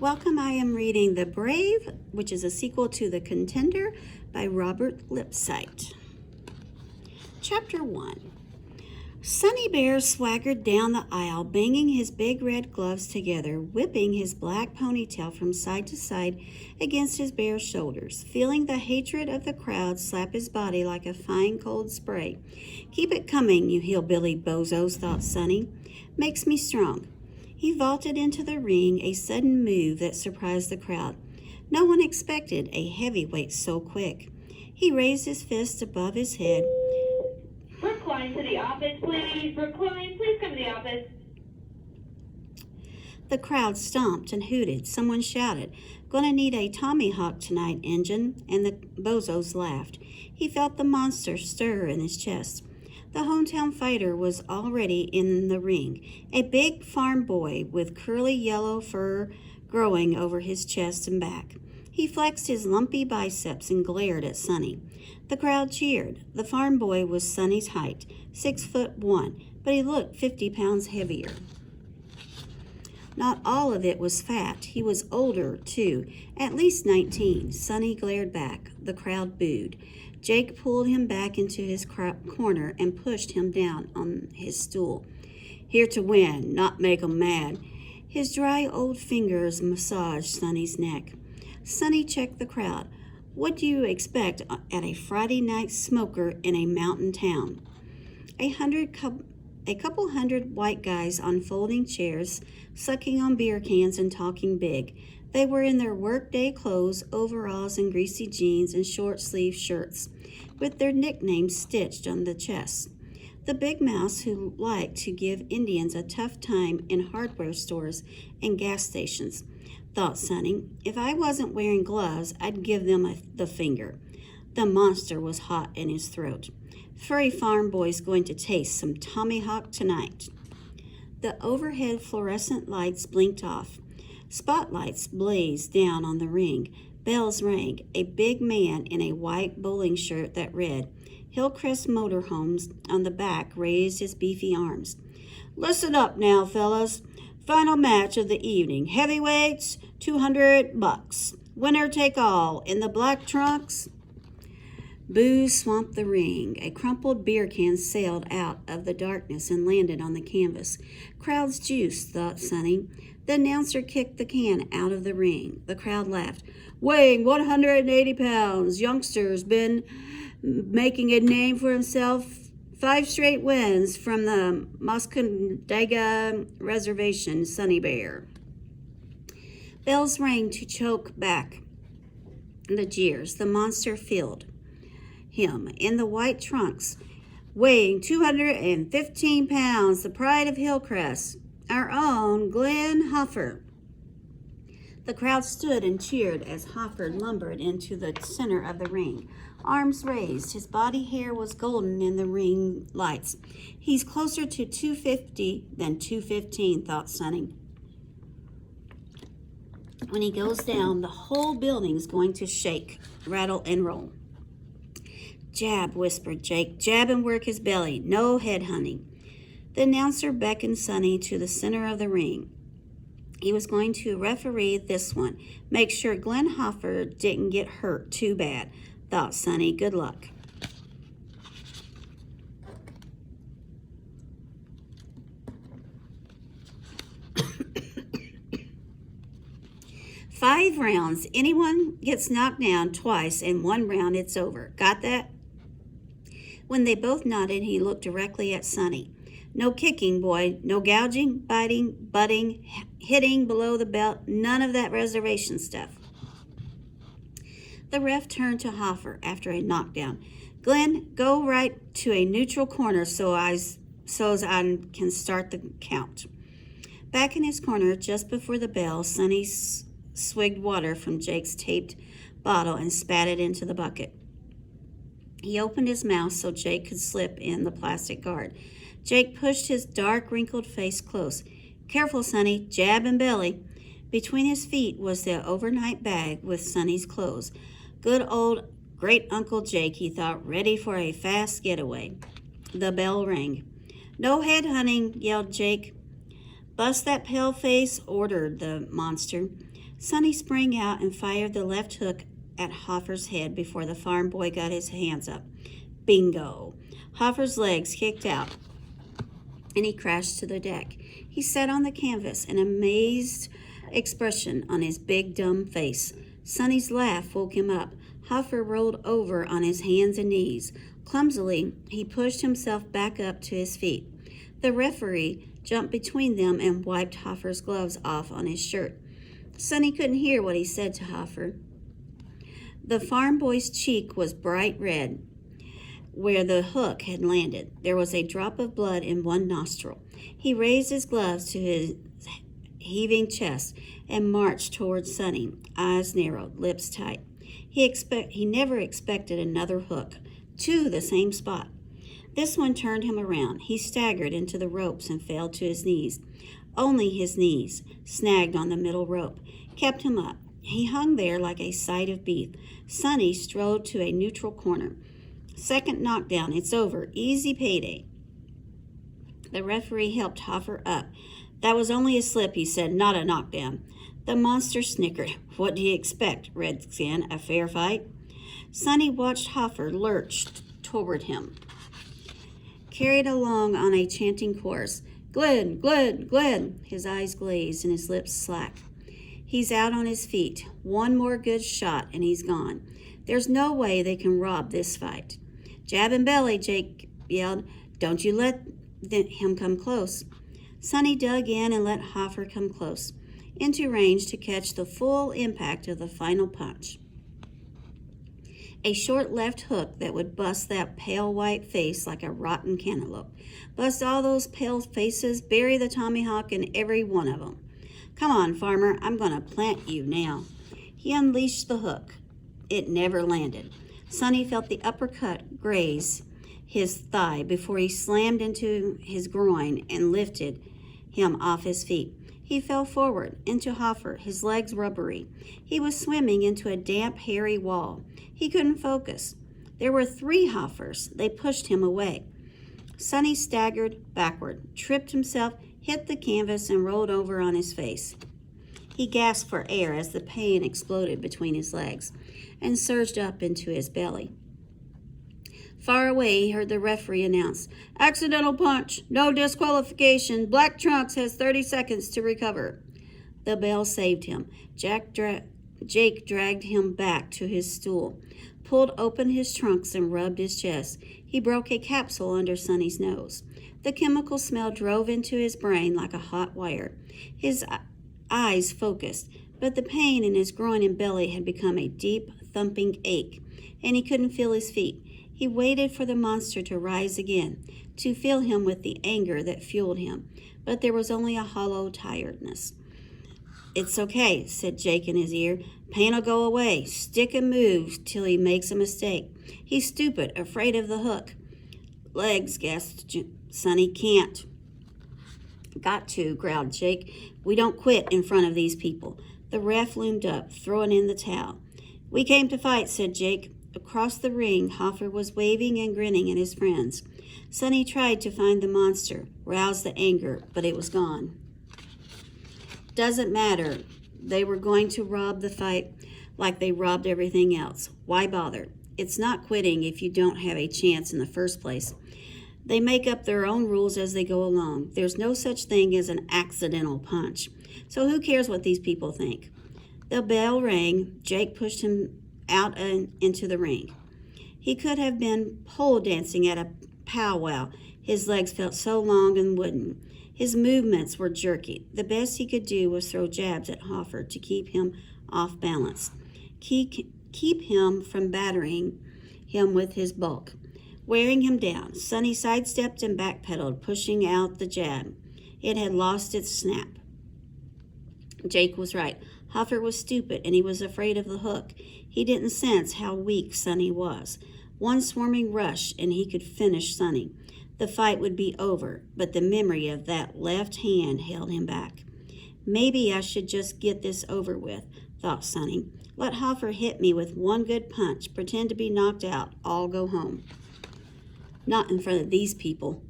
Welcome, I am reading The Brave, which is a sequel to The Contender by Robert Lipsyte. Chapter 1. Sonny Bear swaggered down the aisle, banging his big red gloves together, whipping his black ponytail from side to side against his bare shoulders, feeling the hatred of the crowd slap his body like a fine cold spray. "Keep it coming, you hillbilly bozos," thought Sonny. "Makes me strong." He vaulted into the ring, a sudden move that surprised the crowd. No one expected a heavyweight so quick. He raised his fist above his head. "Brookline to the office, please. Brookline, please come to the office." The crowd stomped and hooted. Someone shouted, "Gonna need a Tommy Hawk tonight, Injun," and the bozos laughed. He felt the monster stir in his chest. The hometown fighter was already in the ring, a big farm boy with curly yellow fur growing over his chest and back. He flexed his lumpy biceps and glared at Sonny. The crowd cheered. The farm boy was Sonny's height, 6'1", but he looked 50 pounds heavier. Not all of it was fat. He was older, too, at least 19. Sonny glared back. The crowd booed. Jake pulled him back into his corner and pushed him down on his stool. "Here to win, not make 'em mad." His dry old fingers massaged Sonny's neck. Sonny checked the crowd. What do you expect at a Friday night smoker in a mountain town? A couple hundred white guys on folding chairs, sucking on beer cans and talking big. They were in their workday clothes, overalls and greasy jeans and short-sleeved shirts, with their nicknames stitched on the chest. The big mouse who liked to give Indians a tough time in hardware stores and gas stations, thought Sonny. If I wasn't wearing gloves, I'd give them the finger. The monster was hot in his throat. Furry farm boy's going to taste some Tommy Hawk tonight. The overhead fluorescent lights blinked off. Spotlights blazed down on the ring. Bells rang. A big man in a white bowling shirt that read Hillcrest Motorhomes on the back raised his beefy arms. "Listen up now, fellas. Final match of the evening. Heavyweights, $200. Winner take all. In the black trunks." Boos swamped the ring. A crumpled beer can sailed out of the darkness and landed on the canvas. "Crowd's juice," thought Sonny. The announcer kicked the can out of the ring. The crowd laughed. "Weighing 180 pounds, youngster's been making a name for himself. 5 straight wins from the Muscondaga Reservation, Sonny Bear." Bells rang to choke back the jeers. The monster filled him in the white trunks. "Weighing 215 pounds, the pride of Hillcrest, our own Glenn Hoffer." The crowd stood and cheered as Hoffer lumbered into the center of the ring, arms raised. His body hair was golden in the ring lights. "He's closer to 250 than 215, thought Sonny. When he goes down, the whole building's going to shake, rattle, and roll. "Jab," whispered Jake. "Jab and work his belly. No head hunting." The announcer beckoned Sonny to the center of the ring. He was going to referee this one. Make sure Glenn Hoffer didn't get hurt too bad, thought Sonny. Good luck. Five rounds. Anyone gets knocked down twice in one round, it's over. Got that? When they both nodded, he looked directly at Sonny. "No kicking, boy. No gouging, biting, butting, hitting below the belt. None of that reservation stuff." The ref turned to Hoffer after a knockdown. "Glenn, go right to a neutral corner so as I can start the count." Back in his corner, just before the bell, Sonny swigged water from Jake's taped bottle and spat it into the bucket. He opened his mouth so Jake could slip in the plastic guard. Jake pushed his dark, wrinkled face close. "Careful, Sonny. Jab and belly." Between his feet was the overnight bag with Sonny's clothes. Good old great-uncle Jake, he thought, ready for a fast getaway. The bell rang. "No head hunting," yelled Jake. "Bust that pale face," ordered the monster. Sonny sprang out and fired the left hook at Hoffer's head before the farm boy got his hands up. Bingo! Hoffer's legs kicked out, and he crashed to the deck. He sat on the canvas, an amazed expression on his big, dumb face. Sonny's laugh woke him up. Hoffer rolled over on his hands and knees. Clumsily, he pushed himself back up to his feet. The referee jumped between them and wiped Hoffer's gloves off on his shirt. Sonny couldn't hear what he said to Hoffer. The farm boy's cheek was bright red where the hook had landed. There was a drop of blood in one nostril. He raised his gloves to his heaving chest and marched towards Sonny, eyes narrowed, lips tight. He never expected another hook to the same spot. This one turned him around. He staggered into the ropes and fell to his knees. Only his knees, snagged on the middle rope, kept him up. He hung there like a side of beef. Sonny strode to a neutral corner. Second knockdown. It's over. Easy payday. The referee helped Hoffer up. That was only a slip, he said, not a knockdown. The monster snickered. What do you expect, Redskin? A fair fight? Sonny watched Hoffer lurch toward him, carried along on a chanting chorus. Glenn, Glenn, Glenn. His eyes glazed and his lips slack. He's out on his feet. One more good shot and he's gone. There's no way they can rob this fight. Jab and belly, Jake yelled. Don't you let him come close. Sonny dug in and let Hoffer come close, into range to catch the full impact of the final punch. A short left hook that would bust that pale white face like a rotten cantaloupe. Bust all those pale faces, bury the tomahawk in every one of them. Come on, farmer, I'm going to plant you now. He unleashed the hook. It never landed. Sonny felt the uppercut graze his thigh before he slammed into his groin and lifted him off his feet. He fell forward into Hoffer, his legs rubbery. He was swimming into a damp, hairy wall. He couldn't focus. There were 3 Hoffers. They pushed him away. Sonny staggered backward, tripped himself, hit the canvas, and rolled over on his face. He gasped for air as the pain exploded between his legs and surged up into his belly. Far away, he heard the referee announce, Accidental punch, no disqualification. Black Trunks has 30 seconds to recover. The bell saved him. Jake dragged him back to his stool, pulled open his trunks and rubbed his chest. He broke a capsule under Sonny's nose. The chemical smell drove into his brain like a hot wire. His eyes focused, but the pain in his groin and belly had become a deep, thumping ache, and he couldn't feel his feet. He waited for the monster to rise again, to fill him with the anger that fueled him, but there was only a hollow tiredness. It's okay, said Jake in his ear. Pain'll go away. Stick and move till he makes a mistake. He's stupid, afraid of the hook. Legs, gasped Sonny. Can't. Got to, growled Jake. We don't quit in front of these people. The ref loomed up, throwing in the towel. We came to fight, said Jake. Across the ring, Hoffer was waving and grinning at his friends. Sonny tried to find the monster, rouse the anger, but it was gone. Doesn't matter. They were going to rob the fight like they robbed everything else. Why bother? It's not quitting if you don't have a chance in the first place. They make up their own rules as they go along. There's no such thing as an accidental punch. So who cares what these people think? The bell rang. Jake pushed him out and into the ring. He could have been pole dancing at a powwow. His legs felt so long and wooden. His movements were jerky. The best he could do was throw jabs at Hoffer to keep him off balance, keep him from battering him with his bulk, wearing him down. Sonny sidestepped and backpedaled, pushing out the jab. It had lost its snap. Jake was right. Hoffer was stupid, and he was afraid of the hook. He didn't sense how weak Sonny was. One swarming rush, and he could finish Sonny. The fight would be over, but the memory of that left hand held him back. Maybe I should just get this over with, thought Sonny. Let Hoffer hit me with one good punch, pretend to be knocked out, all go home. Not in front of these people.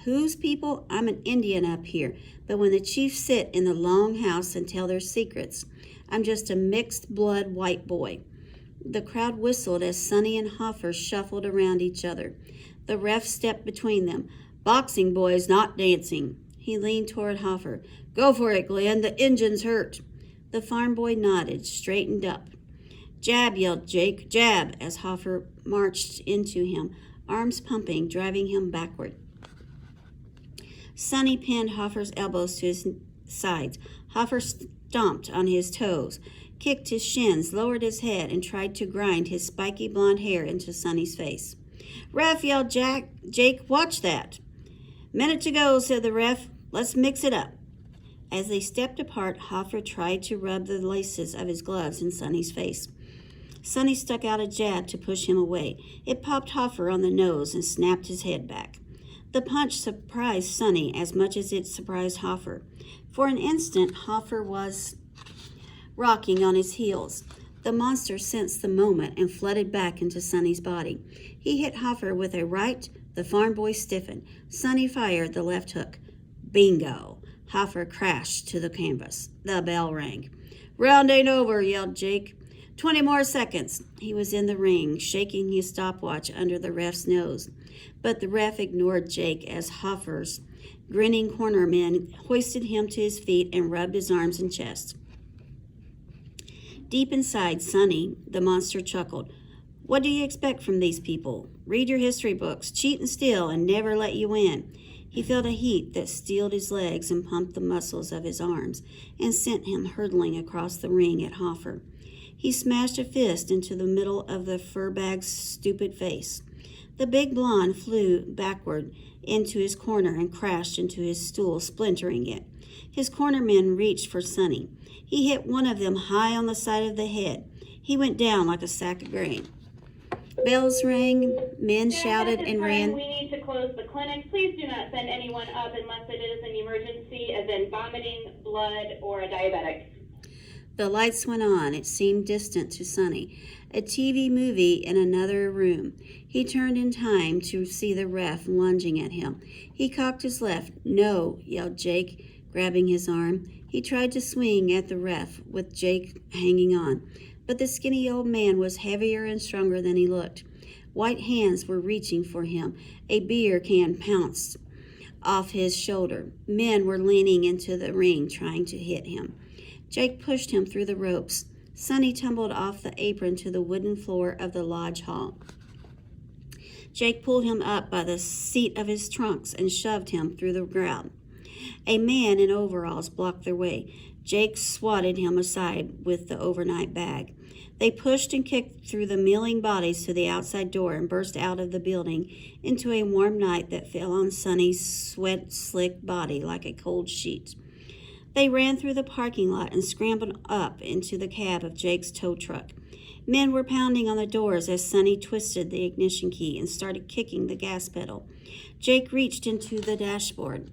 Whose people? I'm an Indian up here, but when the chiefs sit in the long house and tell their secrets, I'm just a mixed blood white boy. The crowd whistled as Sonny and Hoffer shuffled around each other. The ref stepped between them. Boxing, boys, not dancing. He leaned toward Hoffer. Go for it, Glenn. The engine's hurt. The farm boy nodded, straightened up. Jab, yelled Jake. Jab, as Hoffer marched into him, arms pumping, driving him backward. Sonny pinned Hoffer's elbows to his sides. Hoffer stomped on his toes, kicked his shins, lowered his head, and tried to grind his spiky blonde hair into Sonny's face. Ref, yelled Jake, watch that. Minute to go, said the ref. Let's mix it up. As they stepped apart, Hoffer tried to rub the laces of his gloves in Sonny's face. Sonny stuck out a jab to push him away. It popped Hoffer on the nose and snapped his head back. The punch surprised Sonny as much as it surprised Hoffer. For an instant, Hoffer was rocking on his heels. The monster sensed the moment and flooded back into Sonny's body. He hit Hoffer with a right. The farm boy stiffened. Sonny fired the left hook. Bingo! Hoffer crashed to the canvas. The bell rang. Round ain't over, yelled Jake. 20 more seconds. He was in the ring, shaking his stopwatch under the ref's nose. But the ref ignored Jake as Hoffer's grinning cornermen hoisted him to his feet and rubbed his arms and chest. Deep inside Sonny, the monster chuckled. What do you expect from these people? Read your history books, cheat and steal, and never let you win. He felt a heat that steeled his legs and pumped the muscles of his arms and sent him hurtling across the ring at Hoffer. He smashed a fist into the middle of the fur-bag's stupid face. The big blonde flew backward into his corner and crashed into his stool, splintering it. His cornermen reached for Sonny. He hit one of them high on the side of the head. He went down like a sack of grain. Bells rang, men shouted and ran. We need to close the clinic. Please do not send anyone up unless it is an emergency, as in vomiting, blood, or a diabetic. The lights went on. It seemed distant to Sonny. A TV movie in another room. He turned in time to see the ref lunging at him. He cocked his left. No, yelled Jake, grabbing his arm. He tried to swing at the ref with Jake hanging on, but the skinny old man was heavier and stronger than he looked. White hands were reaching for him. A beer can pounced off his shoulder. Men were leaning into the ring trying to hit him. Jake pushed him through the ropes. Sonny tumbled off the apron to the wooden floor of the lodge hall. Jake pulled him up by the seat of his trunks and shoved him through the ground. A man in overalls blocked their way. Jake swatted him aside with the overnight bag. They pushed and kicked through the milling bodies to the outside door and burst out of the building into a warm night that fell on Sonny's sweat-slicked body like a cold sheet. They ran through the parking lot and scrambled up into the cab of Jake's tow truck. Men were pounding on the doors as Sonny twisted the ignition key and started kicking the gas pedal. Jake reached into the dashboard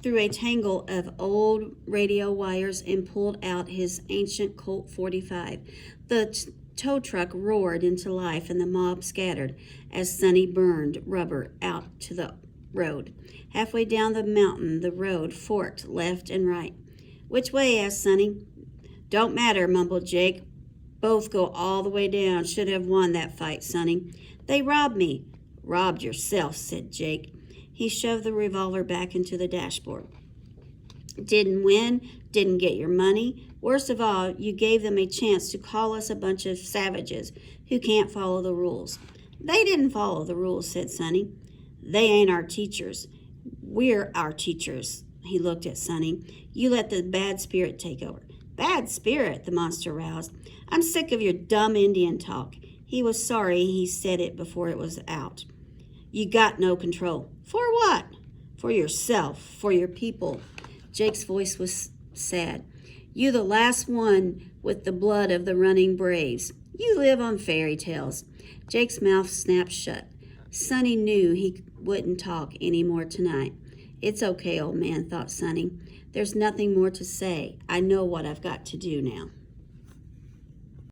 through a tangle of old radio wires and pulled out his ancient Colt 45. The tow truck roared into life and the mob scattered as Sonny burned rubber out to the road. Halfway down the mountain, the road forked left and right. Which way? Asked Sonny. Don't matter, mumbled Jake. Both go all the way down. Should have won that fight, Sonny. They robbed me. Robbed yourself, said Jake. He shoved the revolver back into the dashboard. Didn't win, didn't get your money. Worst of all, you gave them a chance to call us a bunch of savages who can't follow the rules. They didn't follow the rules, said Sonny. They ain't our teachers. We're our teachers. He looked at Sonny. You let the bad spirit take over. Bad spirit, the monster roused. I'm sick of your dumb Indian talk. He was sorry he said it before it was out. You got no control. For what? For yourself, for your people. Jake's voice was sad. You the last one with the blood of the running braves. You live on fairy tales. Jake's mouth snapped shut. Sonny knew he wouldn't talk any more tonight. It's okay, old man, thought Sonny. There's nothing more to say. I know what I've got to do now.